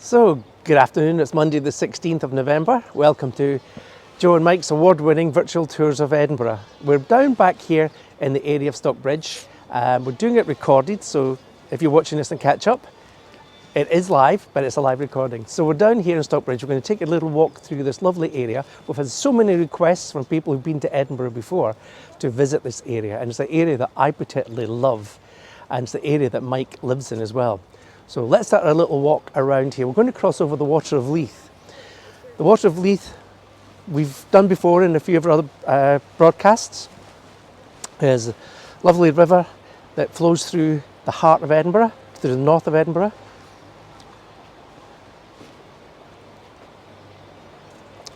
So, good afternoon, it's Monday the 16th of November. Welcome to Joe and Mike's award-winning virtual tours of Edinburgh. We're down back here in the area of Stockbridge. We're doing it recorded, so if you're watching this and catch up, it is live, but it's a live recording. So we're down here in Stockbridge. We're going to take a little walk through this lovely area. We've had so many requests from people who've been to Edinburgh before to visit this area, and it's the area that I particularly love, and it's the area that Mike lives in as well. So let's start a little walk around here. We're going to cross over the Water of Leith. The Water of Leith we've done before in a few of our other broadcasts. There's a lovely river that flows through the heart of Edinburgh, through the north of Edinburgh.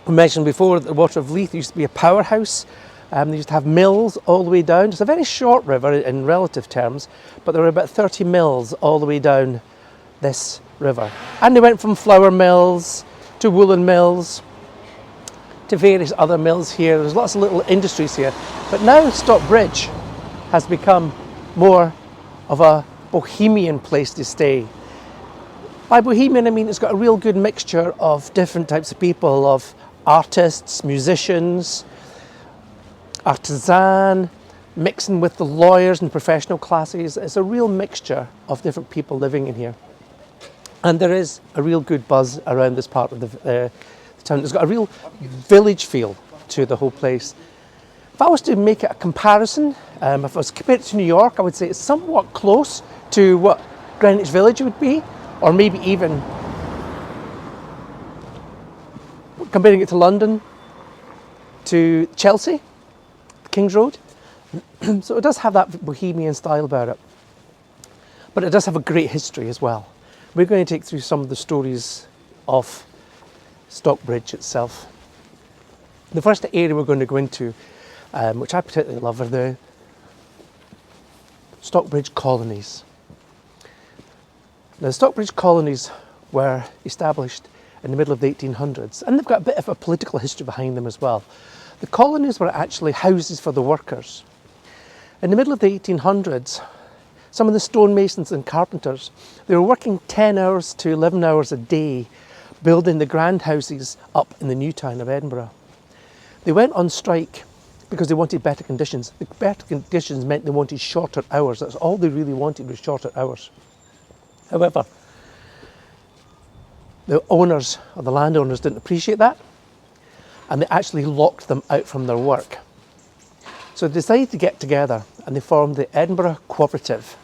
We mentioned before that the Water of Leith used to be a powerhouse. They used to have mills all the way down. It's a very short river in relative terms, but there were about 30 mills all the way down this river. And they went from flour mills to woolen mills to various other mills here. There's lots of little industries here. But now Stockbridge has become more of a bohemian place to stay. By bohemian, I mean it's got a real good mixture of different types of people, of artists, musicians, artisan, mixing with the lawyers and professional classes. It's a real mixture of different people living in here. And there is a real good buzz around this part of the town. It's got a real village feel to the whole place. If I was to make it a comparison, if I was to compare it to New York, I would say it's somewhat close to what Greenwich Village would be, or maybe even comparing it to London, to Chelsea, King's Road. So it does have that bohemian style about it. But it does have a great history as well. We're going to take through some of the stories of Stockbridge itself. The first area we're going to go into, which I particularly love, are the Stockbridge Colonies. Now, the Stockbridge Colonies were established in the middle of the 1800s, and they've got a bit of a political history behind them as well. The colonies were actually houses for the workers. In the middle of the 1800s, some of the stonemasons and carpenters, they were working 10 hours to 11 hours a day building the grand houses up in the new town of Edinburgh. They went on strike because they wanted better conditions. The better conditions meant they wanted shorter hours. That's all they really wanted, was shorter hours. However, the owners, or the landowners, didn't appreciate that, and they actually locked them out from their work. So they decided to get together and they formed the Edinburgh Cooperative.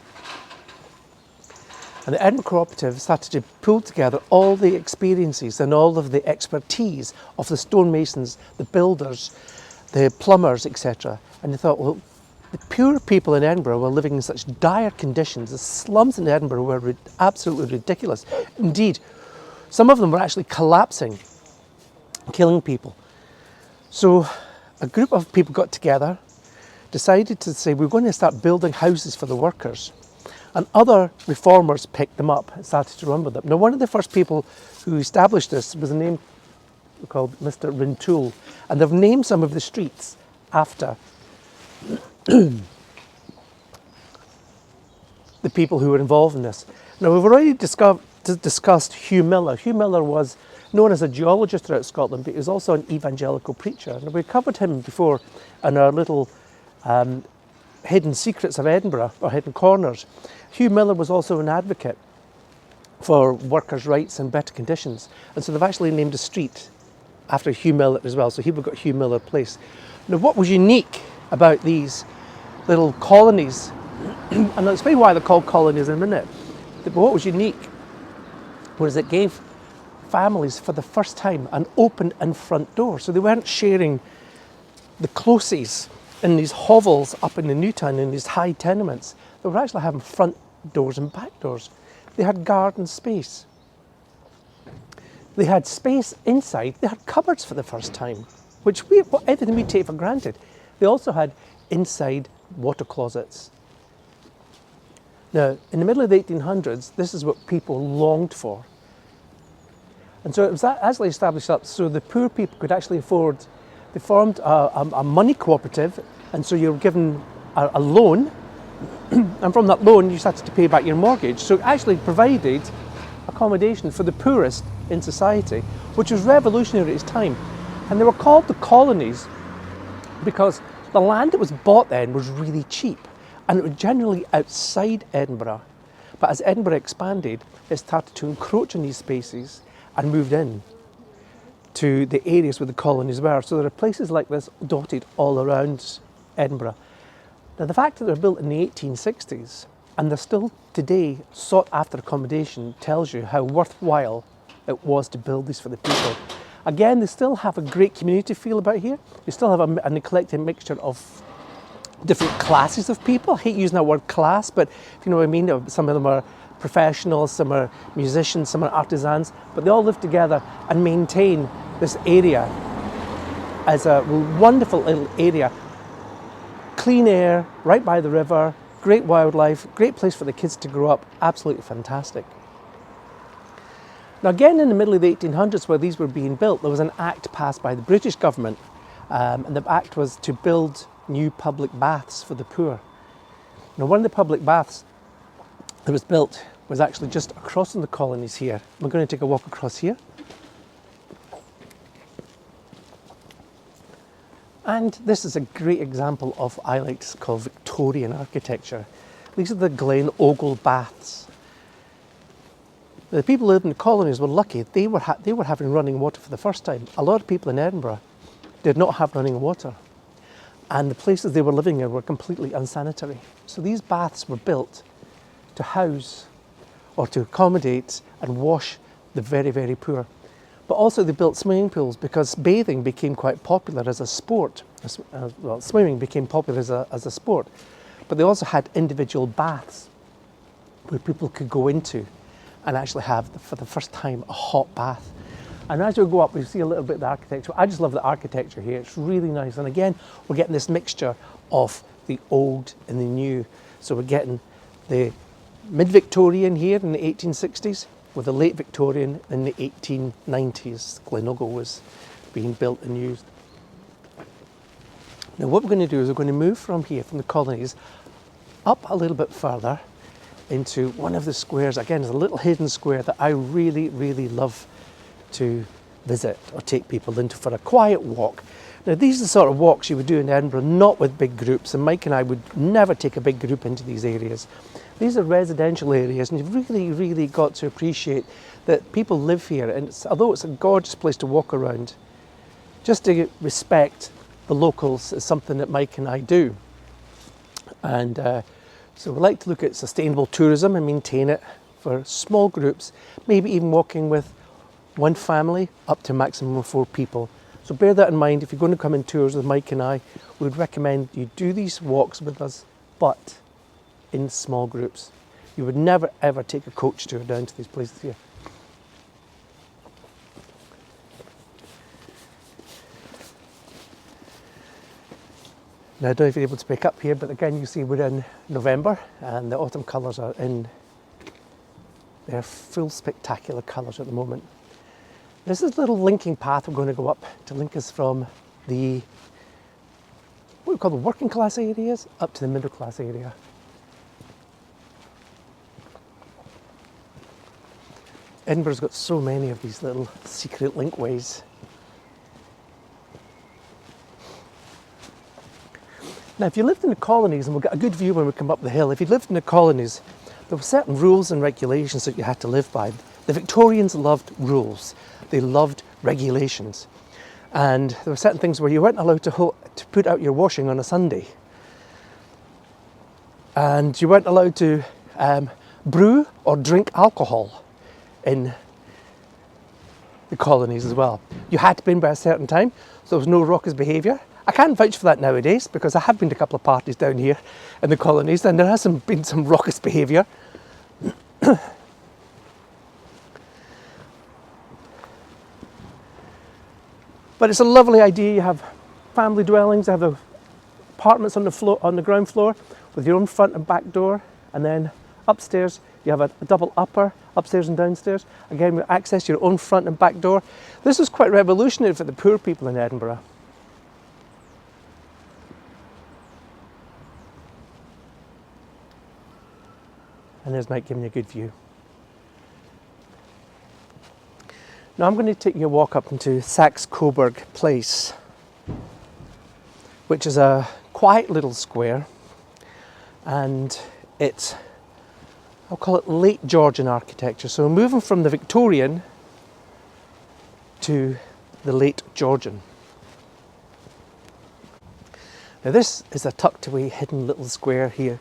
And the Edinburgh Cooperative started to pull together all the experiences and all of the expertise of the stonemasons, the builders, the plumbers, etc. And they thought, well, the poor people in Edinburgh were living in such dire conditions. The slums in Edinburgh were absolutely ridiculous. Indeed, some of them were actually collapsing, killing people. So a group of people got together, decided to say, we're going to start building houses for the workers. And other reformers picked them up and started to run with them. Now, one of the first people who established this was a name called Mr. Rintoul, and they've named some of the streets after the people who were involved in this. Now, we've already discussed Hugh Miller. Hugh Miller was known as a geologist throughout Scotland, but he was also an evangelical preacher. And we covered him before in our little hidden secrets of Edinburgh, or hidden corners. Hugh Miller was also an advocate for workers' rights and better conditions. And so they've actually named a street after Hugh Miller as well. So here we've got Hugh Miller Place. Now, what was unique about these little colonies, and I'll explain why they're called colonies in a minute, but what was unique was it gave families for the first time an open and front door. So they weren't sharing the closes in these hovels up in the new town, in these high tenements. They were actually having front doors and back doors. They had garden space. They had space inside. They had cupboards for the first time, which everything we take for granted. They also had inside water closets. Now, in the middle of the 1800s, this is what people longed for. And so it was actually established up so the poor people could actually afford. They formed a money cooperative, and so you were given a loan, and from that loan you started to pay back your mortgage. So it actually provided accommodation for the poorest in society, which was revolutionary at its time. And they were called the colonies because the land that was bought then was really cheap, and it was generally outside Edinburgh. But as Edinburgh expanded, it started to encroach on these spaces and moved in to the areas where the colonies were. So there are places like this dotted all around Edinburgh. Now, the fact that they're built in the 1860s and they're still today sought after accommodation tells you how worthwhile it was to build these for the people. Again, they still have a great community feel about here. You still have an eclectic mixture of different classes of people. I hate using that word class, but if you know what I mean, some of them are professionals, some are musicians, some are artisans, but they all live together and maintain this area as a wonderful little area. Clean air, right by the river, great wildlife, great place for the kids to grow up, absolutely fantastic. Now again, in the middle of the 1800s where these were being built, there was an act passed by the British government, and the act was to build new public baths for the poor. Now one of the public baths that was built was actually just across from the colonies here. We're going to take a walk across here. And this is a great example of, I like to call, Victorian architecture. These are the Glenoglobal Baths. The people who lived in the colonies were lucky. They were having running water for the first time. A lot of people in Edinburgh did not have running water. And the places they were living in were completely unsanitary. So these baths were built to house or to accommodate and wash the very, very poor. But also they built swimming pools because bathing became quite popular as a sport. Well, swimming became popular as a sport. But they also had individual baths where people could go into and actually have, for the first time, a hot bath. And as we go up, we see a little bit of the architecture. I just love the architecture here. It's really nice. And again, we're getting this mixture of the old and the new. So we're getting the mid-Victorian here in the 1860s with the late Victorian in the 1890s. Glenogle was being built and used. Now what we're going to do is we're going to move from here, from the colonies, up a little bit further into one of the squares. Again, it's a little hidden square that I really, really love to visit or take people into for a quiet walk. Now these are the sort of walks you would do in Edinburgh, not with big groups, and Mike and I would never take a big group into these areas. These are residential areas, and you've really, really got to appreciate that people live here, and although it's a gorgeous place to walk around, just to respect the locals is something that Mike and I do. And so we like to look at sustainable tourism and maintain it for small groups, maybe even walking with one family up to a maximum of 4 people. So bear that in mind. If you're going to come in tours with Mike and I, we would recommend you do these walks with us, but in small groups. You would never ever take a coach tour down to these places here. Now I don't know if you're able to pick up here, but again you see we're in November and the autumn colours are in their full spectacular colours at the moment. This is a little linking path we're going to go up to link us from the, what we call the working class areas, up to the middle class area. Edinburgh's got so many of these little secret linkways. Now, if you lived in the colonies, and we'll get a good view when we come up the hill, if you lived in the colonies, there were certain rules and regulations that you had to live by. The Victorians loved rules. They loved regulations. And there were certain things where you weren't allowed to put out your washing on a Sunday. And you weren't allowed to brew or drink alcohol in the colonies as well. You had to be in by a certain time, so there was no raucous behaviour. I can't vouch for that nowadays because I have been to a couple of parties down here in the colonies and there has been some raucous behaviour. But it's a lovely idea. You have family dwellings, you have the apartments on the ground floor with your own front and back door, and then upstairs you have a double upper, upstairs and downstairs. Again, with access to your own front and back door. This was quite revolutionary for the poor people in Edinburgh. And there's Mike giving you a good view. Now I'm going to take you a walk up into Sax Koberg Place, which is a quiet little square, and it's, I'll call it late Georgian architecture. So we're moving from the Victorian to the late Georgian. Now this is a tucked away hidden little square here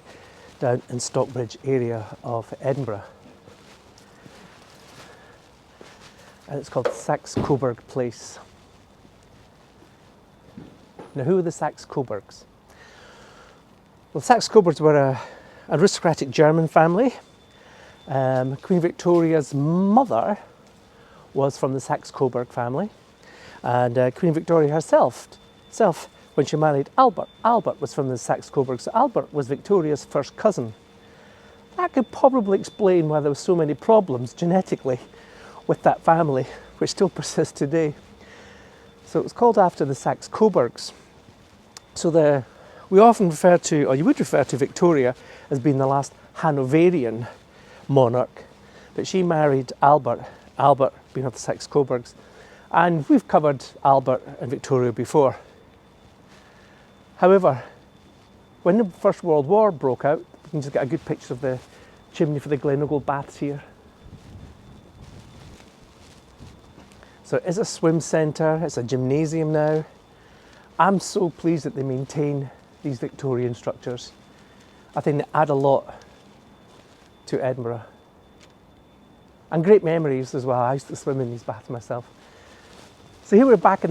down in Stockbridge area of Edinburgh. And it's called Sax Koberg Place. Now who are the Sax Kobergs? Well, Sax Kobergs were an aristocratic German family. Queen Victoria's mother was from the Sax Koberg family, and Queen Victoria herself, when she married Albert was from the Sax Kobergs. So Albert was Victoria's first cousin. That could probably explain why there were so many problems genetically with that family, which still persists today. So it was called after the Sax Kobergs. So we often refer to, or you would refer to, Victoria as being the last Hanoverian monarch, but she married Albert being of the Sax Kobergs, and we've covered Albert and Victoria before. However, when the First World War broke out, you can just get a good picture of the chimney for the Glenoglobal Baths here. So it is a swim centre, it's a gymnasium now. I'm so pleased that they maintain these Victorian structures. I think they add a lot to Edinburgh. And great memories as well. I used to swim in these baths myself. So here we're back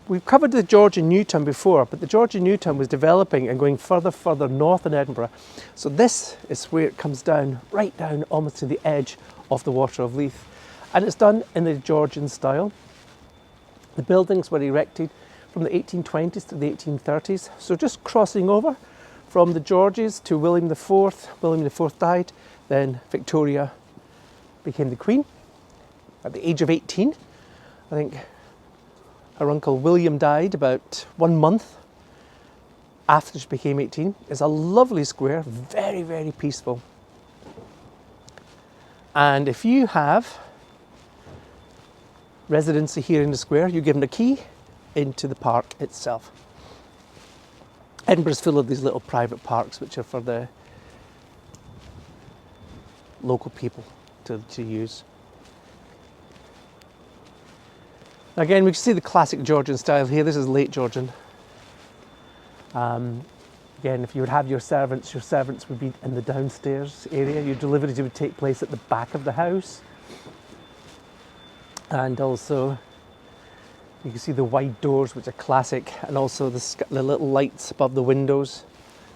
we've covered the Georgian New Town before, but the Georgian New Town was developing and going further north in Edinburgh. So this is where it comes down, right down almost to the edge of the Water of Leith. And it's done in the Georgian style. The buildings were erected from the 1820s to the 1830s. So just crossing over from the Georges to William IV. William IV died, then Victoria became the Queen at the age of 18. I think her uncle William died about 1 month after she became 18. It's a lovely square, very, very peaceful. And if you have residency here in the square, you're given a key into the park itself. Edinburgh's full of these little private parks which are for the local people to use. Again, we can see the classic Georgian style here. This is late Georgian. Again, if you would have your servants would be in the downstairs area. Your deliveries would take place at the back of the house. And also, you can see the wide doors, which are classic, and also the little lights above the windows.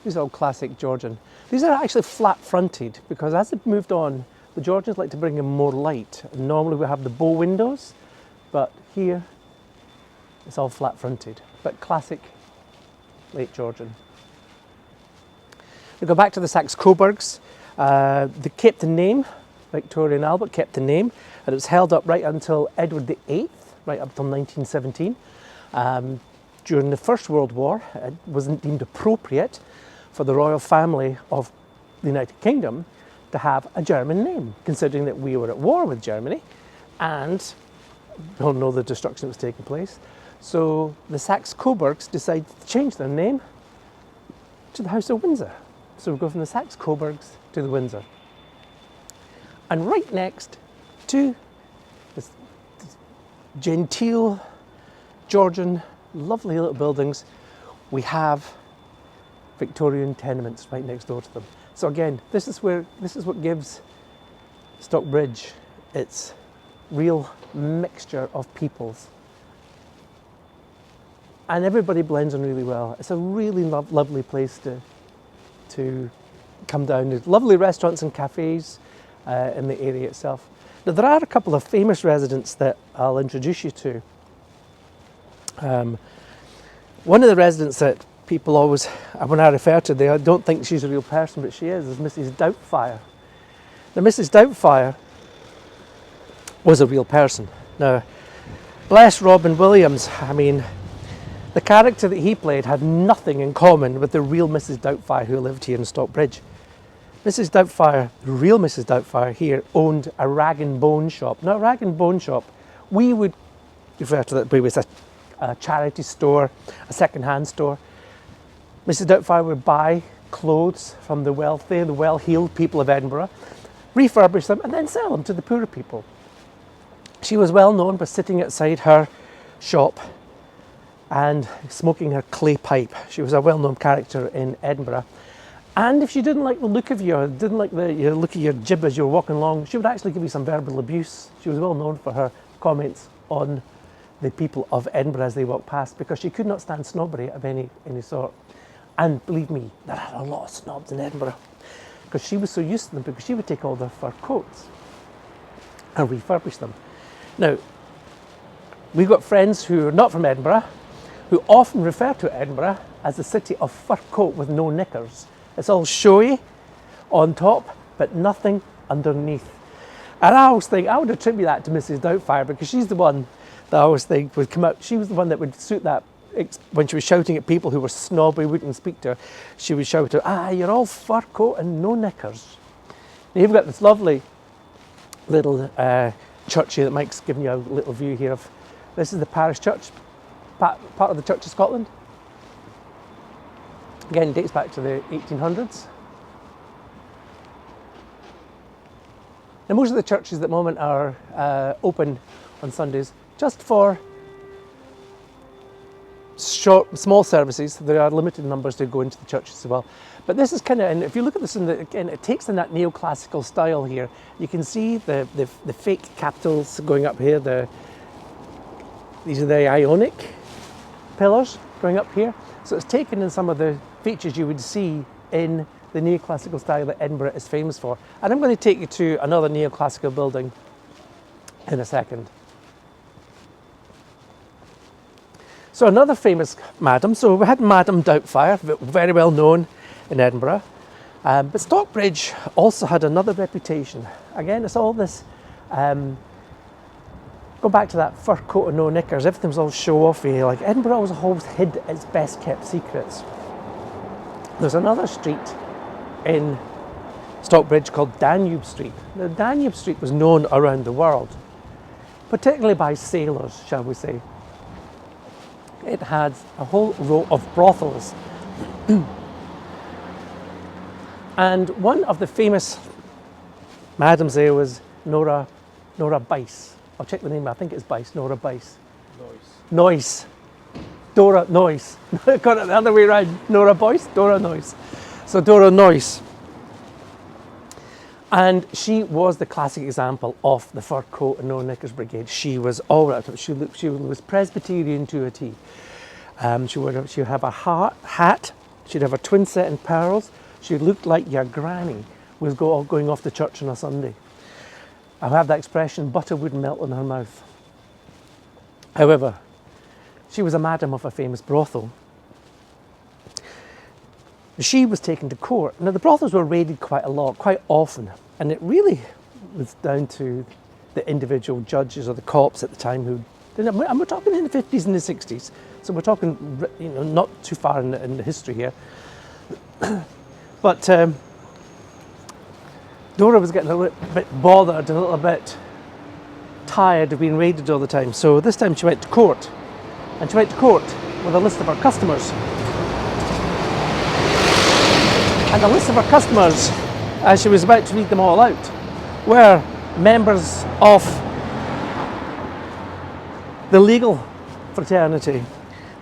These are all classic Georgian. These are actually flat fronted because as it moved on, the Georgians like to bring in more light. Normally we have the bow windows, but here it's all flat fronted, but classic late Georgian. We go back to the Sax Kobergs. They kept the name, Victoria and Albert kept the name, and it was held up right until Edward VIII, right up until 1917. During the First World War, it wasn't deemed appropriate for the royal family of the United Kingdom to have a German name, considering that we were at war with Germany and we all know the destruction that was taking place. So the Sax Kobergs decided to change their name to the House of Windsor. So we go from the Sax Kobergs to the Windsor. And right next to this genteel Georgian, lovely little buildings, we have Victorian tenements right next door to them. So again, this is what gives Stockbridge its real mixture of peoples. And everybody blends in really well. It's a really lovely place to come down. There's lovely restaurants and cafes in the area itself. Now there are a couple of famous residents that I'll introduce you to. One of the residents that people always, when I refer to, they don't think she's a real person, but she is Mrs. Doubtfire. Now Mrs. Doubtfire was a real person. Now, bless Robin Williams, I mean, the character that he played had nothing in common with the real Mrs. Doubtfire who lived here in Stockbridge. Mrs. Doubtfire, the real Mrs. Doubtfire here, owned a rag and bone shop. Now, a rag and bone shop We would refer to that as a charity store, a second-hand store. Mrs. Doubtfire would buy clothes from the wealthy, the well-heeled people of Edinburgh, refurbish them, and then sell them to the poorer people. She was well known for sitting outside her shop and smoking her clay pipe. She was a well-known character in Edinburgh. And if she didn't like the look of you, or didn't like the look of your jib as you were walking along, she would actually give you some verbal abuse. She was well known for her comments on the people of Edinburgh as they walked past, because she could not stand snobbery of any sort. And believe me, there are a lot of snobs in Edinburgh, because she was so used to them, because she would take all their fur coats and refurbish them. Now, we've got friends who are not from Edinburgh, who often refer to Edinburgh as the city of fur coat with no knickers. It's all showy on top, but nothing underneath. And I always think, I would attribute that to Mrs. Doubtfire, because she's the one that I always think would come out. She was the one that would suit that. When she was shouting at people who were snobby, wouldn't speak to her, she would shout to her, you're all fur coat and no knickers. Now you've got this lovely little church here that Mike's given you a little view here of. This is the Parish Church, part of the Church of Scotland. Again, it dates back to the 1800s. Now most of the churches at the moment are open on Sundays just for small services. There are limited numbers to go into the churches as well. But this is kind of, and if you look at this, again, it takes in that neoclassical style here. You can see the fake capitals going up here. These are the Ionic pillars going up here. So it's taken in some of the features you would see in the neoclassical style that Edinburgh is famous for. And I'm going to take you to another neoclassical building in a second. So another famous madam, so we had Madam Doubtfire, very well known in Edinburgh, but Stockbridge also had another reputation. Again, it's all this, go back to that fur coat and no knickers, everything was all show-offy, like Edinburgh was always hid its best kept secrets. There's another street in Stockbridge called Danube Street. Now, Danube Street was known around the world, particularly by sailors, shall we say. It had a whole row of brothels. And one of the famous madams there was Nora Bice. I'll check the name, I think it's Bice, Nora Bice. Noyce. Dora Noyce. Got it the other way around. Nora Boyce, Dora Noyce. So Dora Noyce. And she was the classic example of the fur coat and no knickers brigade. She was all right. She was Presbyterian to a T. She would have a hat. She'd have a twin set in pearls. She looked like your granny was going off to church on a Sunday. I have that expression, butter wouldn't melt in her mouth. However, she was a madam of a famous brothel. She was taken to court. Now the brothels were raided quite often, and it really was down to the individual judges or the cops at the time who, and we're talking in the 50s and the 60s, so we're talking, not too far in the history here. But Dora was getting a little bit bothered, a little bit tired of being raided all the time, so this time she went to court, and she went to court with a list of her customers. And the list of her customers, as she was about to read them all out, were members of the legal fraternity.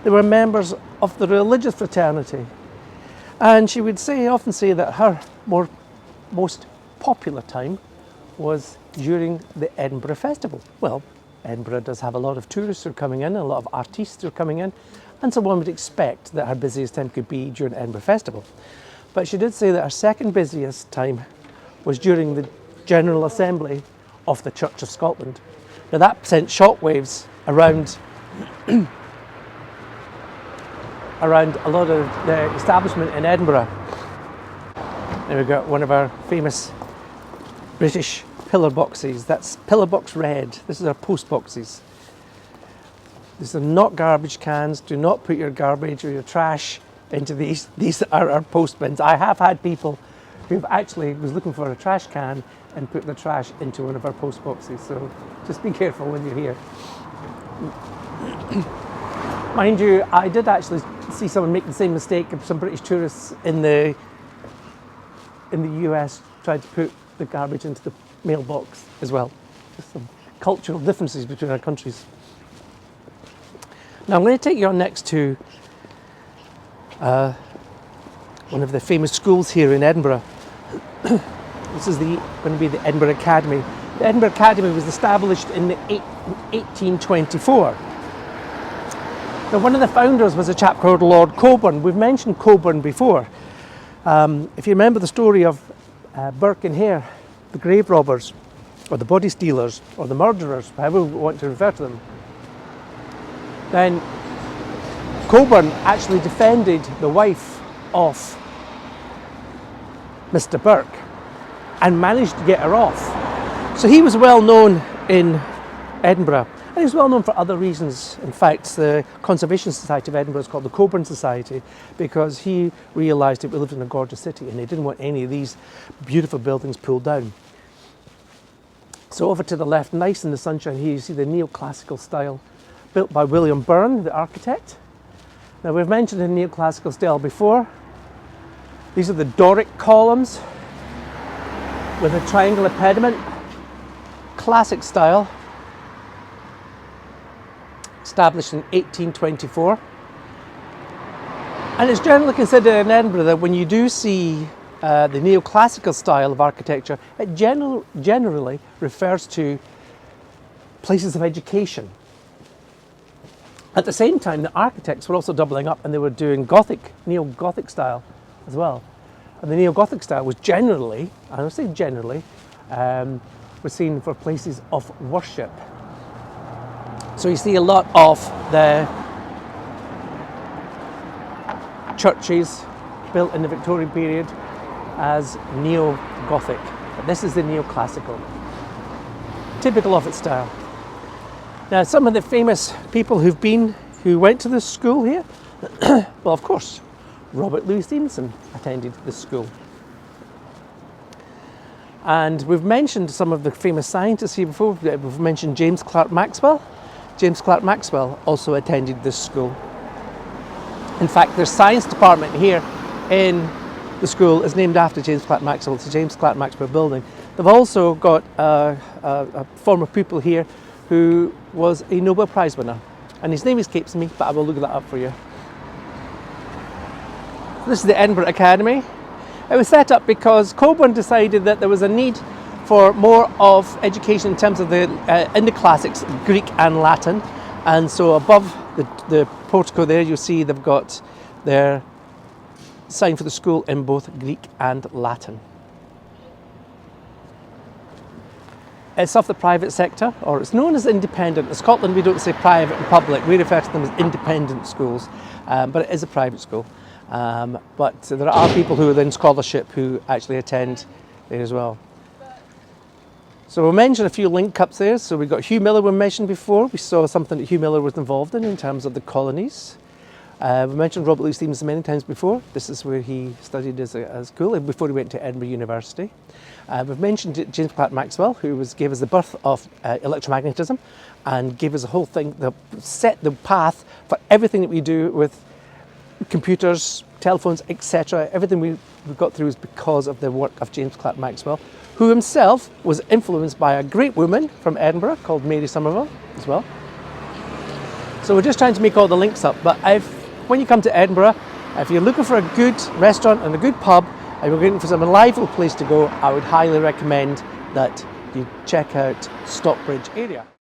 They were members of the religious fraternity. And she would often say that her most popular time was during the Edinburgh Festival. Well, Edinburgh does have a lot of tourists who are coming in, a lot of artistes who are coming in, and so one would expect that her busiest time could be during the Edinburgh Festival. But she did say that her second busiest time was during the General Assembly of the Church of Scotland. Now that sent shockwaves around around a lot of the establishment in Edinburgh. There we've got one of our famous British pillar boxes. That's pillar box red. This is our post boxes. These are not garbage cans. Do not put your garbage or your trash into these. These are our post bins. I have had people who actually was looking for a trash can and put the trash into one of our post boxes. So just be careful when you're here. Mind you, I did actually see someone make the same mistake. Some British tourists in the US tried to put the garbage into the mailbox as well. Just some cultural differences between our countries. Now I'm going to take you on next to one of the famous schools here in Edinburgh. This is going to be the Edinburgh Academy. The Edinburgh Academy was established in 1824. Now, one of the founders was a chap called Lord Coburn. We've mentioned Coburn before. If you remember the story of Burke and Hare, the grave robbers, or the body stealers, or the murderers, however we want to refer to them, then Coburn actually defended the wife of Mr. Burke and managed to get her off. So he was well known in Edinburgh, and he was well known for other reasons. In fact, the Conservation Society of Edinburgh is called the Coburn Society because he realised that we lived in a gorgeous city and he didn't want any of these beautiful buildings pulled down. So over to the left, nice in the sunshine here, you see the Neoclassical Style, built by William Byrne, the architect. Now, we've mentioned the Neoclassical Style before. These are the Doric columns with a triangular pediment, classic style, established in 1824. And it's generally considered in Edinburgh that when you do see the Neoclassical style of architecture, it generally refers to places of education. At the same time, the architects were also doubling up and they were doing Gothic, Neo-Gothic style as well. And the Neo-Gothic style was generally, and I say generally, was seen for places of worship. So you see a lot of the churches built in the Victorian period as Neo-Gothic. But this is the Neoclassical, typical of its style. Now, some of the famous people who went to this school here, well, of course, Robert Louis Stevenson attended this school. And we've mentioned some of the famous scientists here before. We've mentioned James Clerk Maxwell. James Clerk Maxwell also attended this school. In fact, their science department here in the school is named after James Clerk Maxwell. It's the James Clerk Maxwell building. They've also got a former pupil here who was a Nobel Prize winner. And his name escapes me, but I will look that up for you. This is the Edinburgh Academy. It was set up because Coburn decided that there was a need for more of education in terms of in the classics, Greek and Latin. And so above the portico there, you'll see they've got their sign for the school in both Greek and Latin. It's of the private sector, or it's known as independent. In Scotland, we don't say private and public. We refer to them as independent schools, but it is a private school. But there are people who are in scholarship who actually attend there as well. So we'll mention a few link-ups there. So we've got Hugh Miller we mentioned before. We saw something that Hugh Miller was involved in terms of the colonies. We mentioned Robert Louis Stevenson many times before. This is where he studied as a school before he went to Edinburgh University. We've mentioned James Clerk Maxwell, who gave us the birth of electromagnetism and gave us a whole thing that set the path for everything that we do with computers, telephones, etc. Everything we got through is because of the work of James Clerk Maxwell, who himself was influenced by a great woman from Edinburgh called Mary Somerville as well. So we're just trying to make all the links up, but when you come to Edinburgh, if you're looking for a good restaurant and a good pub, and you're looking for some lively place to go, I would highly recommend that you check out Stockbridge area.